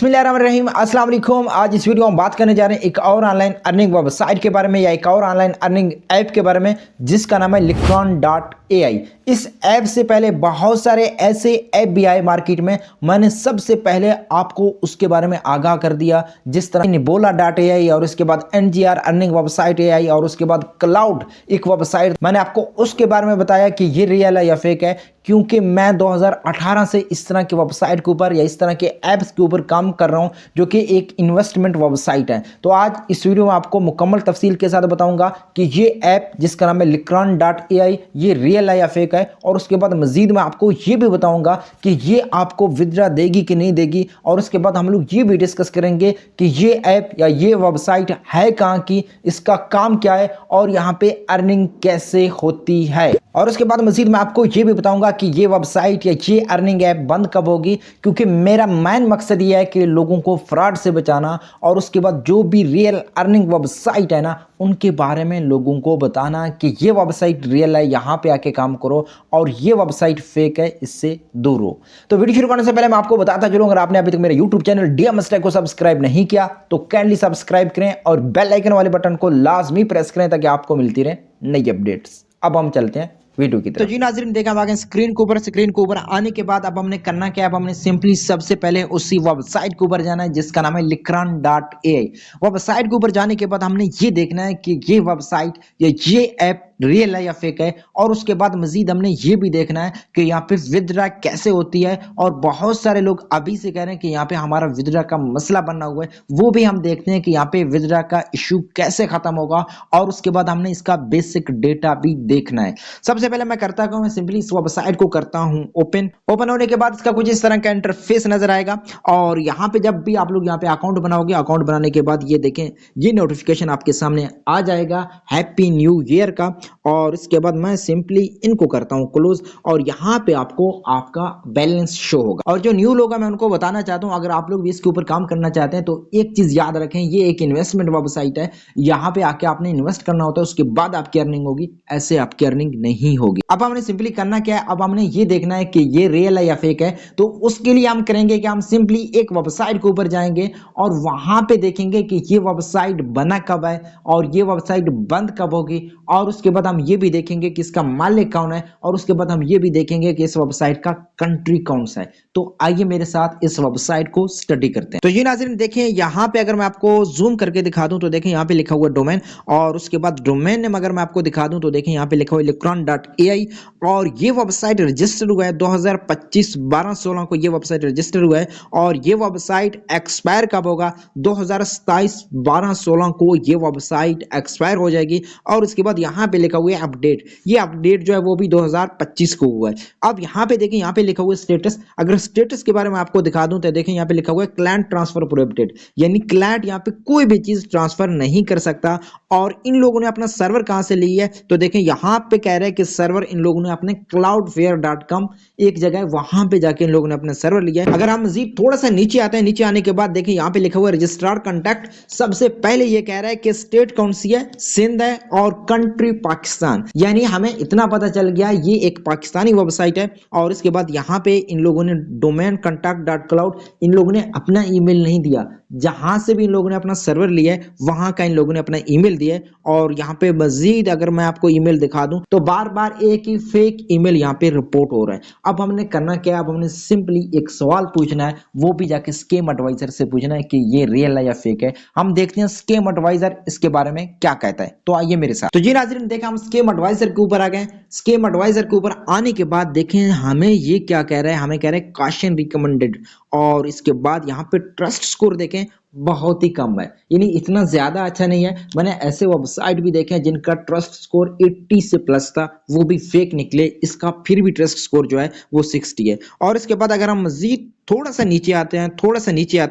बिस्मिल्लाहिर्रहमानिर्रहीम अस्सलाम वालेकुम। आज इस वीडियो में बात करने जा रहे हैं एक और ऑनलाइन अर्निंग वेबसाइट के बारे में या एक और ऑनलाइन अर्निंग ऐप के बारे में जिसका नाम है Likron.ai। इस ऐप से पहले बहुत सारे ऐसे ऐप भी आए मार्केट में, मैंने सबसे पहले आपको उसके बारे में आगाह कर दिया, जिस तरह Nibola.ai और उसके बाद NGR अर्निंग वेबसाइट AI और उसके बाद क्लाउड एक वेबसाइट, मैंने आपको उसके बारे में बताया कि ये रियल है या फेक है, क्योंकि मैं 2018 से इस तरह के वेबसाइट के ऊपर या इस तरह के ऐप्स के ऊपर काम कर रहा हूं जो कि एक इन्वेस्टमेंट वेबसाइट है। तो आज इस वीडियो में आपको मुकम्मल तफसील के साथ बताऊंगा कि ये ऐप जिसका नाम है Likron.ai ये रियल है या फेक है, और उसके बाद मजीद मैं आपको ये भी बताऊंगा कि ये आपको विड्रा देगी कि नहीं देगी, और उसके बाद हम लोग ये भी डिस्कस करेंगे कि ये ऐप या ये वेबसाइट है कहाँ की, इसका काम क्या है और यहाँ पे अर्निंग कैसे होती है। और उसके बाद मजीद मैं आपको ये भी बताऊंगा कि ये वेबसाइट या ये अर्निंग ऐप बंद कब होगी, क्योंकि मेरा मेन मकसद ये है कि लोगों को फ्रॉड से बचाना, और उसके बाद जो भी रियल अर्निंग वेबसाइट है ना उनके बारे में लोगों को बताना कि ये वेबसाइट रियल है, यहाँ पे आके काम करो, और ये वेबसाइट फेक है, इससे दूर हो। तो वीडियो शुरू करने से पहले मैं आपको बताता चलूं, अगर आपने अभी तक मेरे यूट्यूब चैनल डीएमएस टेक को सब्सक्राइब नहीं किया तो काइंडली सब्सक्राइब करें और बेल आइकन वाले बटन को लाजमी प्रेस करें ताकि आपको मिलती रहे नई अपडेट्स। अब हम चलते हैं वीडियो की तरफ। तो जी नाज़रीन, देखा आगे स्क्रीन के ऊपर आने के बाद अब हमने करना क्या है, अब हमने सिंपली सबसे पहले उसी वेबसाइट के ऊपर जाना है जिसका नाम है Likron.ai। वेबसाइट के ऊपर जाने के बाद हमने ये देखना है कि ये वेबसाइट या ये ऐप रियल है या फेक है, और उसके बाद मजीद हमने ये भी देखना है कि यहाँ पे विड्रा कैसे होती है। और बहुत सारे लोग अभी से कह रहे हैं कि यहाँ पे हमारा विड्रा का मसला बना हुआ है, वो भी हम देखते हैं कि यहाँ पे विड्रा का इशू कैसे खत्म होगा, और उसके बाद हमने इसका बेसिक डेटा भी देखना है। सबसे पहले मैं करता हूँ, मैं सिंपली इस वेबसाइट को करता हूँ ओपन होने के बाद इसका कुछ इस तरह का इंटरफेस नजर आएगा। और यहाँ पे जब भी आप लोग यहाँ पे अकाउंट बनाओगे, अकाउंट बनाने के बाद ये देखें ये नोटिफिकेशन आपके सामने आ जाएगा हैप्पी न्यू ईयर का। और इसके बाद मैं सिंपली इनको करता हूं क्लोज, और यहां पे आपको आपका बैलेंस शो होगा। और जो न्यू लोग हैं मैं उनको बताना चाहता हूं, अगर आप लोग भी इसके ऊपर काम करना चाहते हैं तो एक चीज याद रखें, ये एक इन्वेस्टमेंट वेबसाइट है, यहां पे आके आपने इन्वेस्ट करना होता है, उसके बाद आपकी अर्निंग होगी, ऐसे आपकी अर्निंग नहीं होगी। अब हमने सिंपली करना क्या है, अब हमने ये देखना है कि ये रियल है या फेक है। तो उसके लिए हम करेंगे कि हम सिंपली एक वेबसाइट के ऊपर जाएंगे और वहां पे देखेंगे कि ये वेबसाइट बना कब है और ये वेबसाइट बंद कब होगी, और उसके बाद हम ये भी देखेंगे कि इसका मालिक कौन है, और उसके बाद हम ये भी देखेंगे कि इस वेबसाइट का कंट्री कौन सा है। तो आइए मेरे साथ इस वेबसाइट को स्टडी करते हैं। तो ये नाज़रीन देखिए, यहाँ पे अगर मैं आपको जूम करके दिखा दूं तो देखें यहाँ पे लिखा हुआ डोमेन, और उसके बाद डोमेन नेम अगर मैं आपको दिखा दूं तो देखें यहाँ पे लिखा हुआ Likron.ai। और ये वेबसाइट रजिस्टर हुआ है 2025 12/16 को ये वेबसाइट रजिस्टर हुआ है, और ये वेबसाइट एक्सपायर कब होगा, 2027 12/16 को ये वेबसाइट एक्सपायर हो जाएगी। और उसके बाद यहाँ पे लिखा हुआ है अपडेट, ये अपडेट जो है वो भी 2025 को हुआ है। अब यहाँ पे देखें यहाँ पे लिखा हुआ है स्टेटस, अगर स्टेटस के बारे में आपको दिखा दूं तो देखें यहाँ पे लिखा हुआ है क्लाइंट ट्रांसफर प्रोहिबिटेड, यानी क्लाइंट यहाँ पे कोई भी चीज ट्रांसफर नहीं कर सकता। और इन लोगों ने अपना सर्वर कहां से ली है, तो देखें यहाँ पे कह रहे हैं कि सर्वर इन लोगों ने अपने cloudflare.com एक जगह है, वहां पे जाके इन लोगों ने अपना सर्वर लिया है। अगर हम मजीद थोड़ा सा नीचे आते हैं, नीचे आने के बाद देखें यहाँ पे लिखा हुआ है रजिस्ट्रार कॉन्टैक्ट। सबसे पहले ये कह रहा है कि स्टेट कौन सी है, सिंध है, और कंट्री पाकिस्तान, यानी हमें इतना पता चल गया ये एक पाकिस्तानी वेबसाइट है। और इसके बाद यहाँ पे इन लोगों ने डोमेन contact.cloud, इन लोगों ने अपना ईमेल नहीं दिया, जहां से भी इन लोगों ने अपना सर्वर लिया है वहां का इन लोगों ने अपना ईमेल दिया है। और यहाँ पे मजीद अगर मैं आपको ईमेल दिखा दूं तो बार बार एक ही फेक ईमेल यहाँ पे रिपोर्ट हो रहा है। अब हमने करना क्या है, अब हमने सिंपली एक सवाल पूछना है, वो भी जाके स्कैम एडवाइजर से पूछना है कि ये रियल है या फेक है। हम देखते हैं स्कैम एडवाइजर इसके बारे में क्या कहता है। तो आइए मेरे साथ। तो जी नाज़रीन देखा, हम स्कैम एडवाइजर के ऊपर आ गए। स्कैम एडवाइजर के ऊपर आने के बाद देखें हमें ये क्या कह रहा है, हमें कह रहा है कॉशन रिकमेंडेड, और इसके बाद यहाँ पे ट्रस्ट स्कोर देखें बहुत ही कम है, यानी इतना ज्यादा अच्छा नहीं है। मैंने ऐसे वेबसाइट भी देखे हैं जिनका ट्रस्ट स्कोर 80 से प्लस था, वो भी फेक निकले, इसका फिर भी ट्रस्ट स्कोर जो है वो 60 है। और इसके बाद अगर हम मजीद थोड़ा सा नीचे आते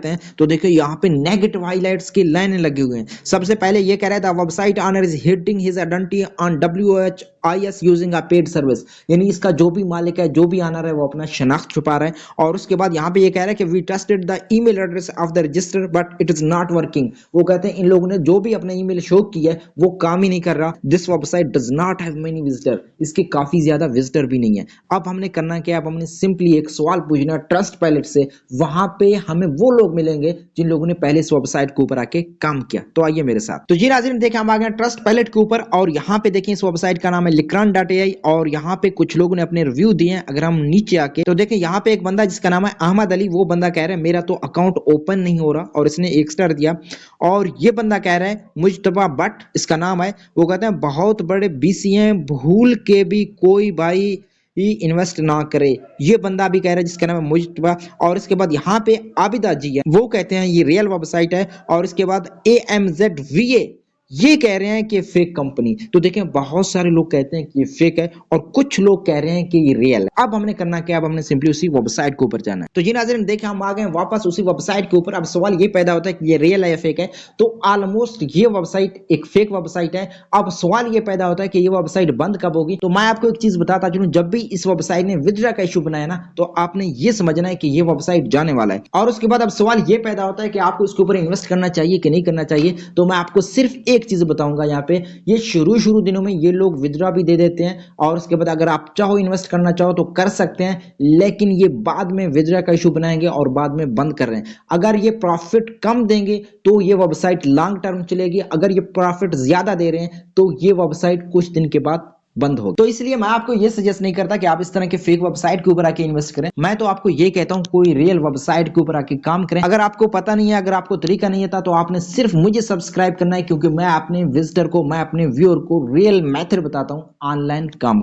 हैं तो देखिए यहाँ पे नेगेटिव हाइलाइट्स की लाइनें लगी हुई हैं। सबसे पहले ये कह रहा था website owner is hiding his identity on WHIS using a paid service, यानी इसका जो भी मालिक है, जो भी ऑनर है, वो अपना शनाख्त छुपा रहा है। और उसके बाद यहाँ पे ये कह रहा है कि we trusted the email address of the register but but it is not working. वो कहते हैं इन लोगों ने जो भी अपना ईमेल शो किया है वो काम ही नहीं कर रहा। This website does not have many visitor, इसके काफी ज्यादा विजिटर भी नहीं है। अब हमने करना क्या है, अब हमने सिंपली एक सवाल पूछना ट्रस्ट पायलट से, वहां पे हमें वो लोग मिलेंगे जिन लोगों ने पहले इस वेबसाइट के ऊपर आके काम किया। तो आइए मेरे साथ। तो जी नाज़रीन देखिए हम आ गए ट्रस्ट पायलट के ऊपर और यहाँ पे देखिए इस वेबसाइट का नाम है Likron.ai और यहाँ पे कुछ लोगों ने अपने रिव्यू दिए हैं। अगर हम नीचे आके तो देखिए यहाँ पे एक बंदा जिसका नाम है अहमद अली, वो बंदा कह रहा है मेरा तो अकाउंट ओपन नहीं हो रहा और इसने 1 स्टार दिया। और ये बंदा कह रहा है मुजतबा बट इसका नाम है, वो कहते हैं बहुत बड़े बीसी हैं, भूल के भी कोई भाई ही इन्वेस्ट ना करे। ये बंदा भी कह रहा है जिसका नाम है मुजतबा। और इसके बाद यहाँ पे आबिदा जी है, वो कहते हैं ये रियल वेबसाइट है। और इसके बाद AMZVA ये कह रहे हैं कि फेक कंपनी। तो देखें बहुत सारे लोग कहते हैं कि ये फेक है और कुछ लोग कह रहे हैं कि ये रियल है। अब हमने करना क्या, अब हमने सिंपली उसी वेबसाइट के ऊपर जाना है। तो जी नाज़रीन देखें हम आ गए वापस उसी वेबसाइट के ऊपर। अब सवाल ये पैदा होता है कि ये रियल है या फेक है। तो ऑलमोस्ट ये वेबसाइट एक फेक वेबसाइट है। अब सवाल ये पैदा होता है कि ये वेबसाइट बंद कब होगी। तो मैं आपको एक चीज बताता चलूं, जब भी इस वेबसाइट ने विथड्रॉ का इशू बनाया ना, तो आपने ये समझना है कि ये वेबसाइट जाने वाला है। और उसके बाद अब सवाल ये पैदा होता है कि आपको इसके ऊपर इन्वेस्ट करना चाहिए कि नहीं करना चाहिए। तो मैं आपको सिर्फ एक चीज बताऊंगा यहाँ पे, ये शुरू दिनों में ये लोग विथड्रॉ भी दे देते हैं और उसके बाद अगर आप चाहो इन्वेस्ट करना चाहो तो कर सकते हैं, लेकिन ये बाद में विथड्रॉ का इशू बनाएंगे और बाद में बंद कर रहे हैं। अगर ये प्रॉफिट कम देंगे तो ये वेबसाइट लॉन्ग टर्म चलेगी, अगर ये प्रॉफिट ज्यादा दे रहे हैं तो ये वेबसाइट कुछ दिन के बाद बंद हो। तो इसलिए मैं आपको ये सजेस्ट नहीं करता कि आप इस तरह के फेक वेबसाइट के ऊपर आके इन्वेस्ट करें। मैं तो आपको ये कहता हूं कोई रियल वेबसाइट के ऊपर आके काम करें। अगर आपको पता नहीं है, अगर आपको तरीका नहीं आता, तो आपने सिर्फ मुझे सब्सक्राइब करना है, क्योंकि मैं अपने विजिटर को, मैं अपने व्यूअर को रियल मेथड बताता हूं ऑनलाइन काम।